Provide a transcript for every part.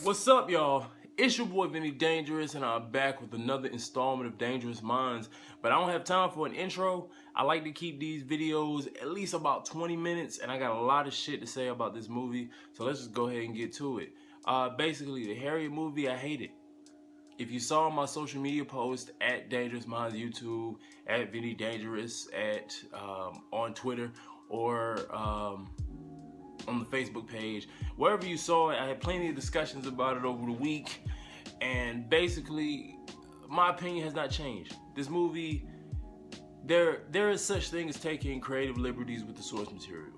What's up, y'all? It's your boy Vinnie-Dangerous, and I'm back with another installment of Dangerous Minds. But I don't have time for an intro. I like to keep these videos at least about 20 minutes, and I got a lot of shit to say about this movie. So let's just go ahead and get to it. Basically, the Harriet movie, I hate it. If you saw my social media post at Dangerous Minds YouTube, at Vinnie-Dangerous, on Twitter, or on the Facebook page, wherever you saw it, I had plenty of discussions about it over the week, and basically, my opinion has not changed. This movie, there is such thing as taking creative liberties with the source material.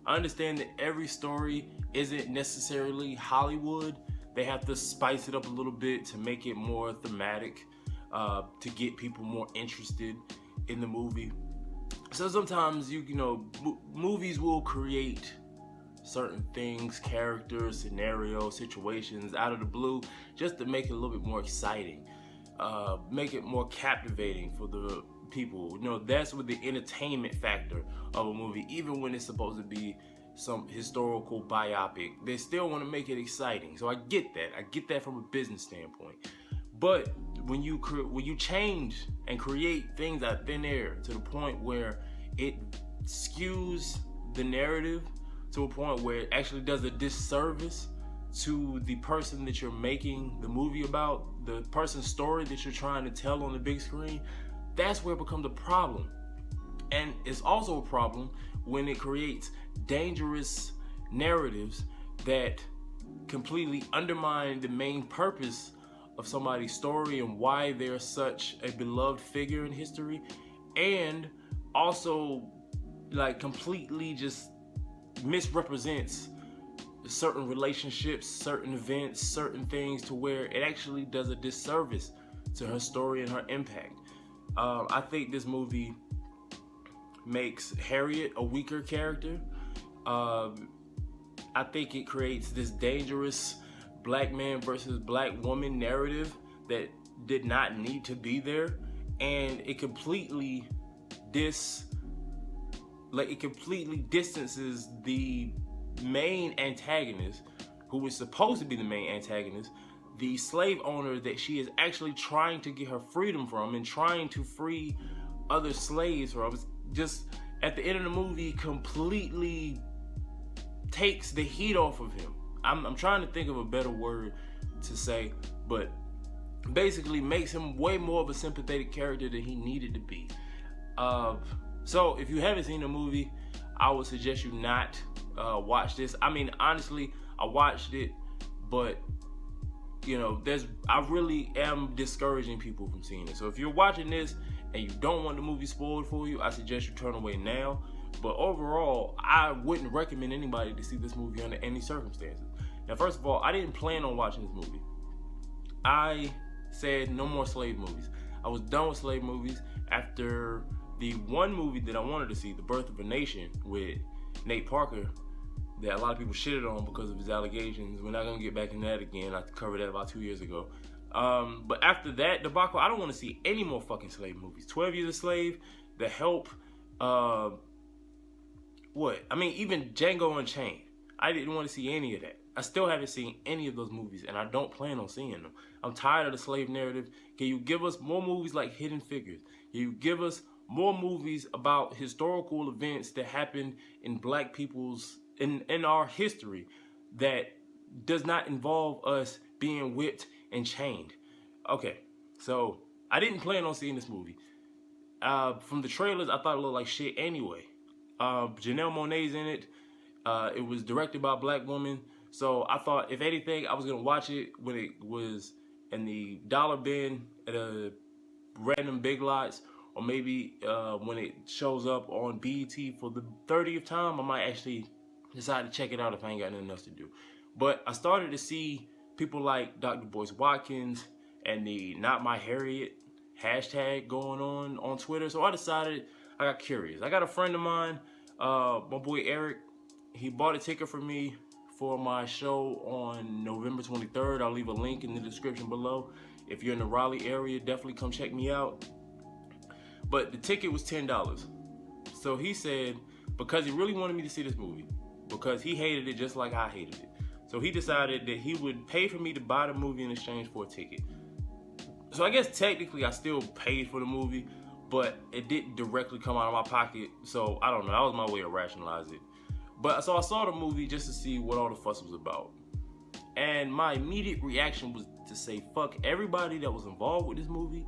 I understand that every story isn't necessarily Hollywood. They have to spice it up a little bit to make it more thematic, to get people more interested in the movie. So sometimes, movies will create certain things, characters, scenarios, situations out of the blue just to make it a little bit more exciting, make it more captivating for the people. That's with the entertainment factor of a movie. Even when it's supposed to be some historical biopic, they still want to make it exciting. So I get that from a business standpoint. But when you change and create things out of thin air to the point where it skews the narrative to a point where it actually does a disservice to the person that you're making the movie about, the person's story that you're trying to tell on the big screen, that's where it becomes a problem. And it's also a problem when it creates dangerous narratives that completely undermine the main purpose of somebody's story and why they're such a beloved figure in history, and also completely just misrepresents certain relationships, certain events, certain things, to where it actually does a disservice to her story and her impact. I think this movie makes Harriet a weaker character. I think it creates this dangerous black man versus black woman narrative that did not need to be there, and it completely distances the main antagonist, who is supposed to be the main antagonist, the slave owner that she is actually trying to get her freedom from and trying to free other slaves from. Just at the end of the movie, completely takes the heat off of him. I'm trying to think of a better word to say, but basically makes him way more of a sympathetic character than he needed to be. So if you haven't seen the movie, I would suggest you not watch this. I mean, honestly, I watched it, but I really am discouraging people from seeing it. So if you're watching this and you don't want the movie spoiled for you, I suggest you turn away now. But overall, I wouldn't recommend anybody to see this movie under any circumstances. Now, first of all, I didn't plan on watching this movie. I said no more slave movies. I was done with slave movies after the one movie that I wanted to see, The Birth of a Nation, with Nate Parker, that a lot of people shitted on because of his allegations. We're not going to get back into that again. I covered that about 2 years ago. But after that debacle, I don't want to see any more fucking slave movies. 12 Years a Slave, The Help, even Django Unchained. I didn't want to see any of that. I still haven't seen any of those movies, and I don't plan on seeing them. I'm tired of the slave narrative. Can you give us more movies like Hidden Figures? Can you give us more movies about historical events that happened in black people's, in our history, that does not involve us being whipped and chained? Okay, so I didn't plan on seeing this movie. From the trailers, I thought it looked like shit anyway. Janelle Monáe's in it. It was directed by a black woman. So I thought, if anything, I was going to watch it when it was in the dollar bin at a random Big Lots, or maybe when it shows up on BET for the 30th time, I might actually decide to check it out if I ain't got nothing else to do. But I started to see people like Dr. Boyce Watkins and the Not My Harriet hashtag going on Twitter. So I decided, I got curious. I got a friend of mine, my boy Eric. He bought a ticket for me for my show on November 23rd. I'll leave a link in the description below. If you're in the Raleigh area, definitely come check me out. But the ticket was $10. So he said, because he really wanted me to see this movie, because he hated it just like I hated it. So So he decided that he would pay for me to buy the movie in exchange for a ticket. So I guess technically I still paid for the movie, but it didn't directly come out of my pocket. So I don't know, that was my way to rationalize it. But so I saw the movie just to see what all the fuss was about. And my immediate reaction was to say, fuck everybody that was involved with this movie.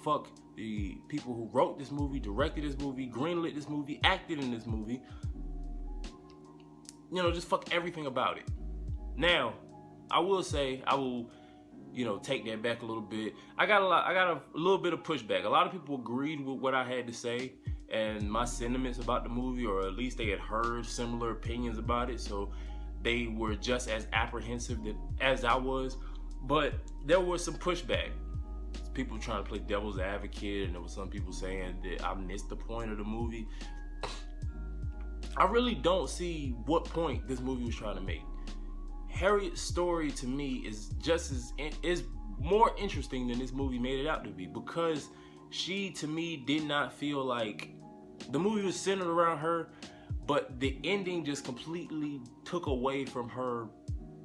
Fuck the people who wrote this movie, directed this movie, greenlit this movie, acted in this movie. You know, just fuck everything about it. Now, I will say, take that back a little bit. I got a little bit of pushback. A lot of people agreed with what I had to say and my sentiments about the movie, or at least they had heard similar opinions about it, so they were just as apprehensive as I was. But there was some pushback. People trying to play devil's advocate, and there was some people saying that I missed the point of the movie. I really don't see what point this movie was trying to make. Harriet's story to me is more interesting than this movie made it out to be, because she, to me, did not feel like the movie was centered around her, but the ending just completely took away from her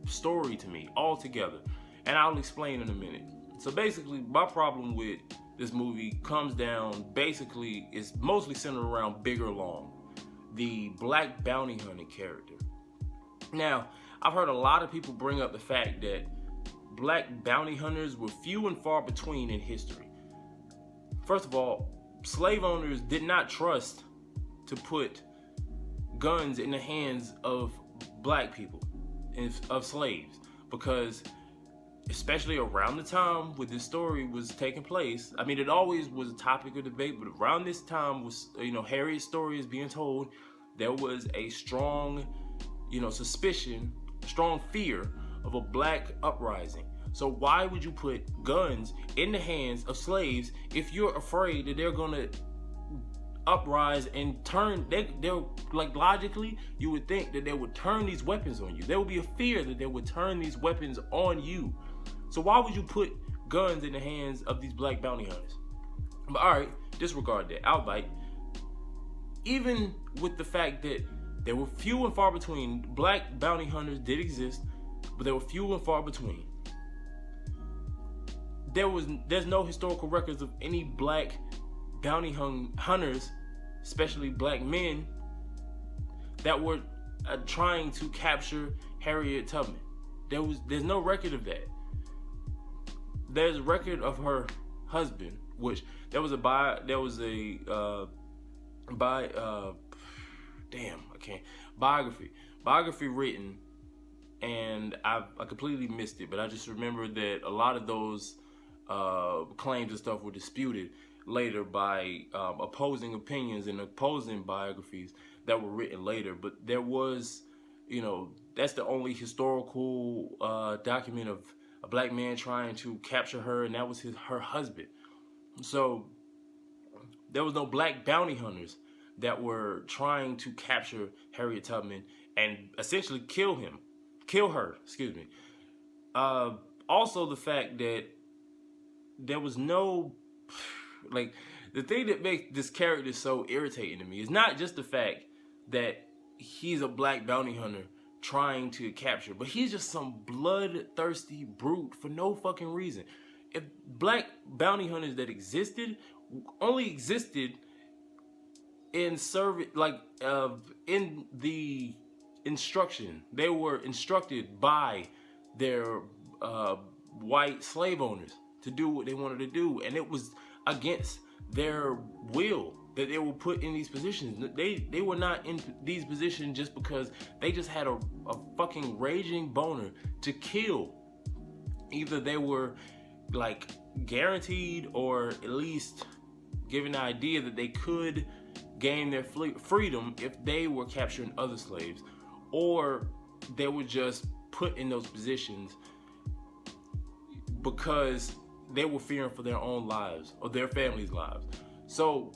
story to me altogether. And I'll explain in a minute. So basically, my problem with this movie comes down, basically, is mostly centered around Bigger Long, the black bounty hunter character. Now, I've heard a lot of people bring up the fact that black bounty hunters were few and far between in history. First of all, slave owners did not trust to put guns in the hands of black people, of slaves, because especially around the time when this story was taking place, I mean, it always was a topic of debate, but around this time was, Harriet's story is being told, there was a strong, suspicion, strong fear of a black uprising. So why would you put guns in the hands of slaves if you're afraid that they're gonna uprise and turn? They're like, logically, you would think that they would turn these weapons on you. There would be a fear that they would turn these weapons on you. So why would you put guns in the hands of these black bounty hunters? But all right, disregard that. Outright. Even with the fact that there were few and far between, black bounty hunters did exist, but they were few and far between. There's no historical records of any black bounty hunters, especially black men, that were trying to capture Harriet Tubman. There's no record of that. There's a record of her husband, which biography written, and I completely missed it, but I just remember that a lot of those claims and stuff were disputed later by opposing opinions and opposing biographies that were written later. But there was, that's the only historical document of a black man trying to capture her, and that was her husband. So there was no black bounty hunters that were trying to capture Harriet Tubman and essentially kill her. Also, the fact that there was no, the thing that makes this character so irritating to me is not just the fact that he's a black bounty hunter trying to capture, but he's just some bloodthirsty brute for no fucking reason. If black bounty hunters that existed only existed in service, in the instruction, they were instructed by their white slave owners to do what they wanted to do, and it was against their will that they were put in these positions. They were not in these positions just because they just had a fucking raging boner to kill. Either they were guaranteed, or at least given the idea that they could gain their freedom if they were capturing other slaves, or they were just put in those positions because they were fearing for their own lives or their families' lives. So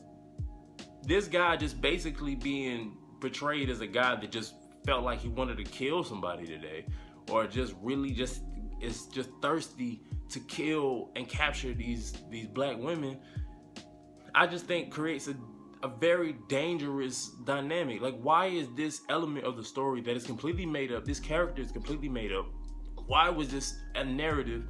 this guy just basically being portrayed as a guy that just felt like he wanted to kill somebody today, or just really is just thirsty to kill and capture these black women, I just think creates a very dangerous dynamic. Like, why is this element of the story that is completely made up, this character is completely made up, why was this a narrative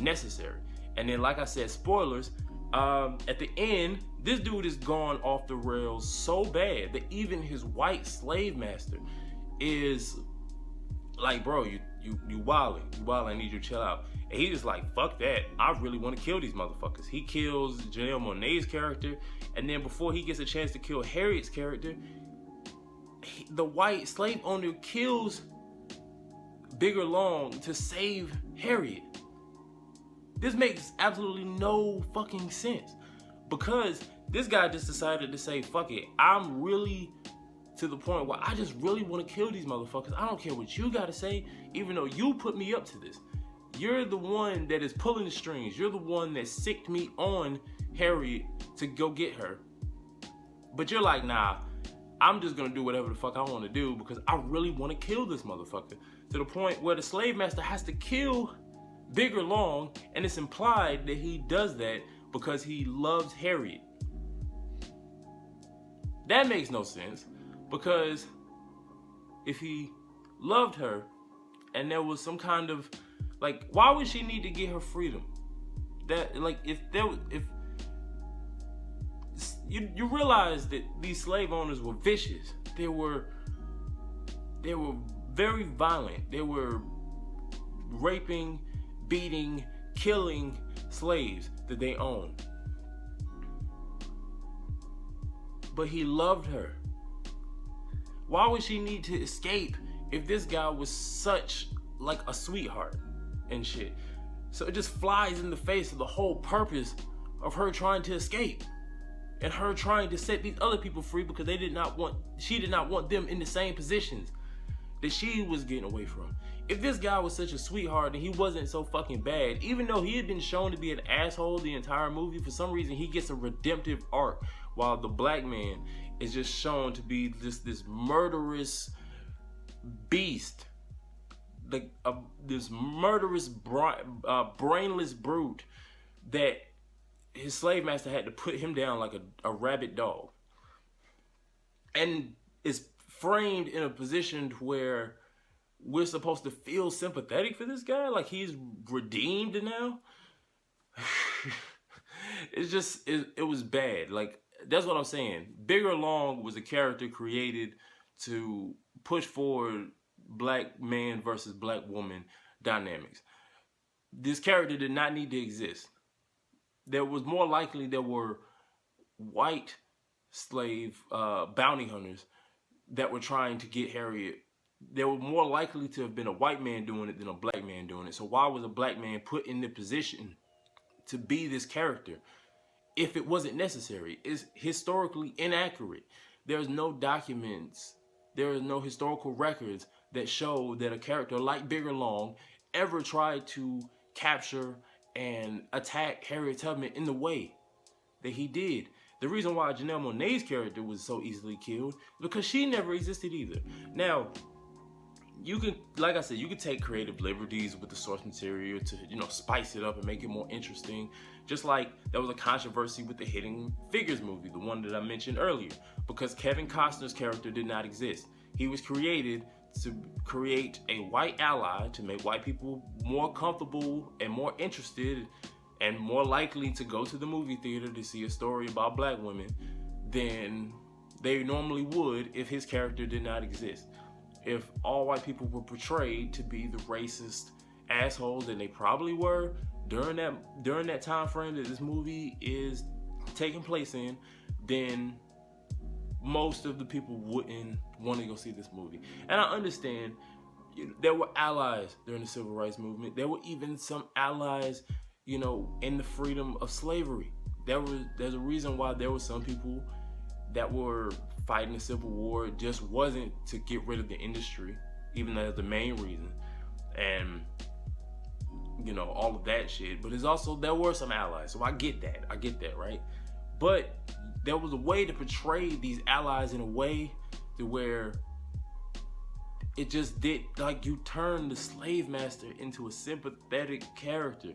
necessary? And then, like I said, spoilers, at the end, this dude is gone off the rails so bad that even his white slave master is like, bro, you wildin', I need you to chill out. And he just like, fuck that, I really want to kill these motherfuckers. He kills Janelle Monáe's character, and then before he gets a chance to kill Harriet's character, the white slave owner kills Bigger Long to save Harriet. This makes absolutely no fucking sense, because this guy just decided to say, fuck it, I'm really to the point where I just really want to kill these motherfuckers. I don't care what you gotta say, even though you put me up to this. You're the one that is pulling the strings. You're the one that sicked me on Harriet to go get her. But you're like, nah, I'm just gonna do whatever the fuck I want to do because I really want to kill this motherfucker. To the point where the slave master has to kill Bigger Long, and it's implied that he does that because he loves Harriet. That makes no sense, because if he loved her and there was some kind of, like, why would she need to get her freedom? That, like, if you realize that these slave owners were vicious. They were very violent. They were raping, beating, killing slaves that they owned. But he loved her. Why would she need to escape if this guy was such like a sweetheart and shit? So it just flies in the face of the whole purpose of her trying to escape and her trying to set these other people free, because she did not want them in the same positions that she was getting away from. If this guy was such a sweetheart and he wasn't so fucking bad, even though he had been shown to be an asshole the entire movie, for some reason he gets a redemptive arc, while the black man is just shown to be this murderous beast, like this murderous brainless brute that his slave master had to put him down like a rabid dog. And it's framed in a position where we're supposed to feel sympathetic for this guy, like he's redeemed now. It was bad. Like, that's what I'm saying. Bigger Long was a character created to push forward black man versus black woman dynamics. This character did not need to exist. There was more likely there were white slave bounty hunters that were trying to get Harriet. There were more likely to have been a white man doing it than a black man doing it. So why was a black man put in the position to be this character if it wasn't necessary? It's historically inaccurate. There's no documents, there is no historical records that show that a character like Bigger Long ever tried to capture and attack Harriet Tubman in the way that he did. The reason why Janelle Monáe's character was so easily killed is because she never existed either. Now, you can, like I said, you can take creative liberties with the source material to, spice it up and make it more interesting. Just like there was a controversy with the Hidden Figures movie, the one that I mentioned earlier, because Kevin Costner's character did not exist. He was created to create a white ally to make white people more comfortable and more interested and more likely to go to the movie theater to see a story about black women than they normally would if his character did not exist. If all white people were portrayed to be the racist assholes that they probably were during that time frame that this movie is taking place in, then most of the people wouldn't want to go see this movie. And I understand there were allies during the Civil Rights Movement. There were even some allies, in the freedom of slavery. There's a reason why there were some people that were fighting the Civil War. It just wasn't to get rid of the industry, even though that's the main reason. And, all of that shit. But it's also, there were some allies. So I get that, right? But there was a way to portray these allies in a way to where it just did, like, you turned the slave master into a sympathetic character.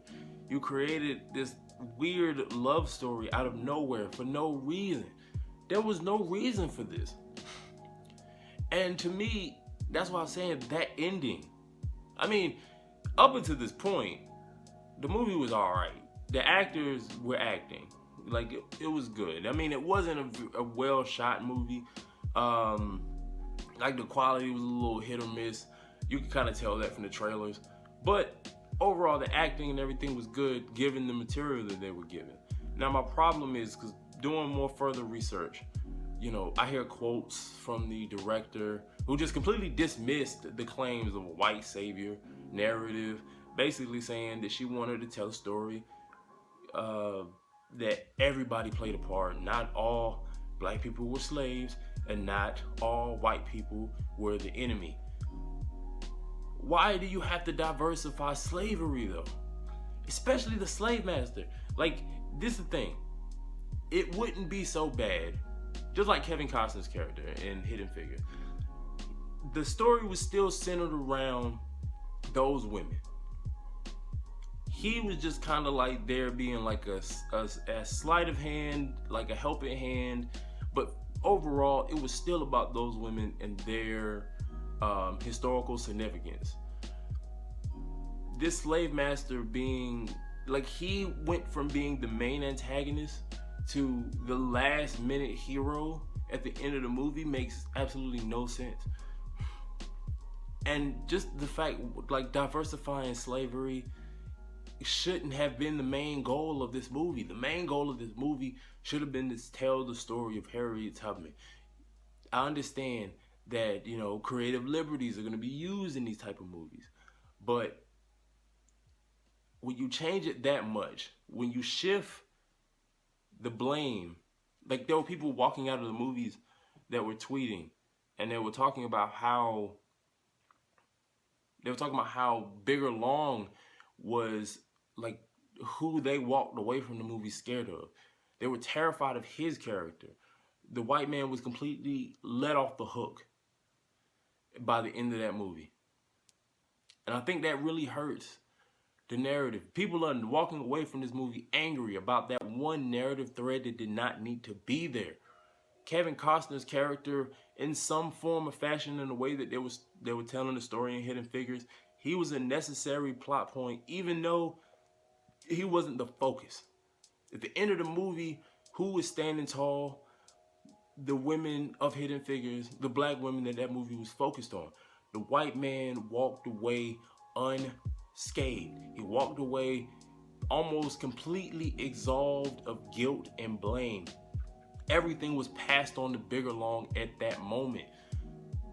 You created this weird love story out of nowhere for no reason. There was no reason for this. And to me, that's why I'm saying that ending. I mean, up until this point, the movie was all right. The actors were acting. Like, it was good. I mean, it wasn't a well-shot movie. Like, the quality was a little hit or miss. You could kind of tell that from the trailers. But overall, the acting and everything was good, given the material that they were given. Now, my problem is, because doing more further research, you know, I hear quotes from the director who just completely dismissed the claims of a white savior narrative, basically saying that she wanted to tell a story that everybody played a part. Not all black people were slaves, and not all white people were the enemy. Why do you have to diversify slavery, though? Especially the slave master. Like, this is the thing. It wouldn't be so bad, just like Kevin Costner's character in Hidden Figures. The story was still centered around those women. He was just kind of like there being like a sleight of hand, like a helping hand. But overall, it was still about those women and their historical significance. This slave master being, like, he went from being the main antagonist to the last minute hero at the end of the movie makes absolutely no sense. And just the fact, like, diversifying slavery shouldn't have been the main goal of this movie. The main goal of this movie should have been to tell the story of Harriet Tubman. I understand that, you know, creative liberties are going to be used in these type of movies, but when you change it that much, when you shift the blame, like, there were people walking out of the movies that were tweeting, and they were talking about how Bigger Long was, like, who they walked away from the movie scared of. They were terrified of his character. The white man was completely let off the hook by the end of that movie. And I think that really hurts the narrative. People are walking away from this movie angry about that one narrative thread that did not need to be there. Kevin Costner's character, in some form or fashion, in the way that they were telling the story in Hidden Figures, he was a necessary plot point, even though he wasn't the focus. At the end of the movie, who was standing tall? The women of Hidden Figures, the black women that movie was focused on. The white man walked away unscathed. He walked away almost completely absolved of guilt and blame. Everything was passed on to Bigger Long at that moment.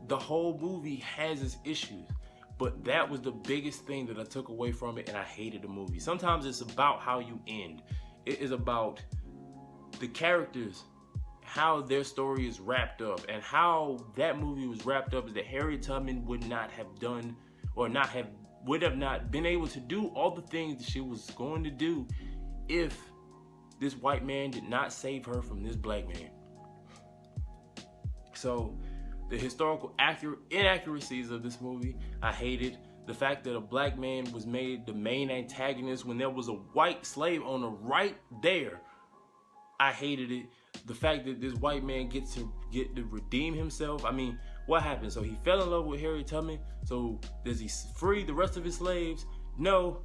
The whole movie has its issues, but that was the biggest thing that I took away from it, and I hated the movie. Sometimes it's about how you end. It is about the characters, how their story is wrapped up, and how that movie was wrapped up is that Harriet Tubman would not have done, or would have not been able to do all the things that she was going to do if this white man did not save her from this black man. So the historical inaccuracies of this movie, I hated. The fact that a black man was made the main antagonist when there was a white slave owner right there, I hated it. The fact that this white man get to redeem himself. I mean, what happened? So he fell in love with Harriet Tubman. So does he free the rest of his slaves? No,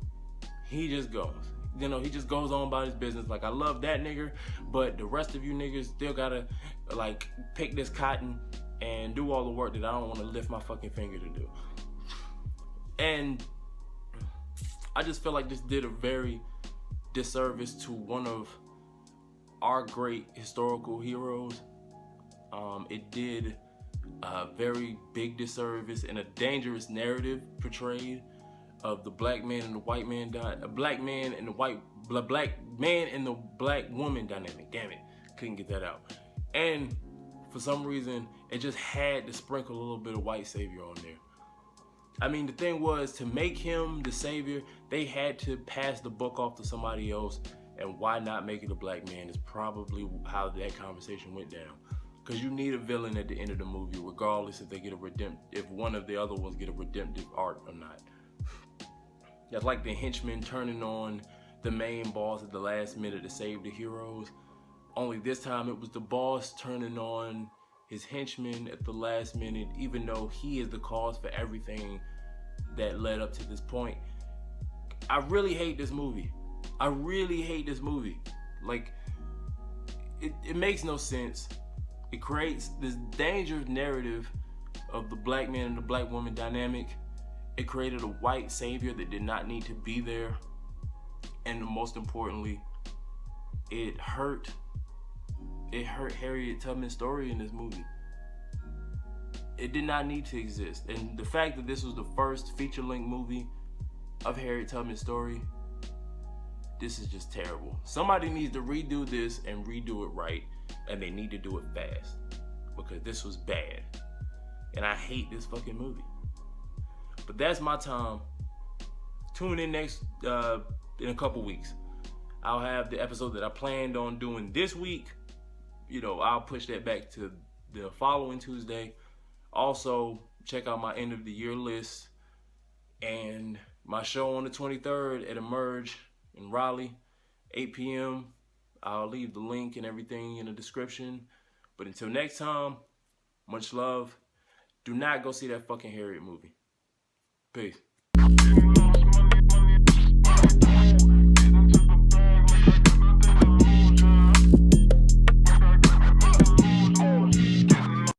he just goes. You know, he just goes on about his business. Like, I love that nigger, but the rest of you niggas still gotta, like, pick this cotton and do all the work that I don't want to lift my fucking finger to do. And I just feel like this did a very disservice to one of our great historical heroes. It did a very big disservice and a dangerous narrative portrayed of the black man and the white man, a black man and the black man and the black woman dynamic. Damn it, couldn't get that out. And for some reason, it just had to sprinkle a little bit of white savior on there. I mean, the thing was, to make him the savior, they had to pass the buck off to somebody else. And why not make it a black man is probably how that conversation went down. Because you need a villain at the end of the movie, regardless if they get if one of the other ones get a redemptive arc or not. That's like the henchmen turning on the main boss at the last minute to save the heroes. Only this time it was the boss turning on his henchman at the last minute, even though he is the cause for everything that led up to this point. I really hate this movie. I really hate this movie. Like, it makes no sense. It creates this dangerous narrative of the black man and the black woman dynamic. It created a white savior that did not need to be there. And most importantly, it hurt Harriet Tubman's story in this movie. It did not need to exist. And the fact that this was the first feature-length movie of Harriet Tubman's story, this is just terrible. Somebody needs to redo this and redo it right, and they need to do it fast, because this was bad. And I hate this fucking movie. But that's my time. Tune in next in a couple weeks. I'll have the episode that I planned on doing this week. You know, I'll push that back to the following Tuesday. Also, check out my end of the year list and my show on the 23rd at Emerge in Raleigh, 8 p.m. I'll leave the link and everything in the description. But until next time, much love. Do not go see that fucking Harriet movie. Peace.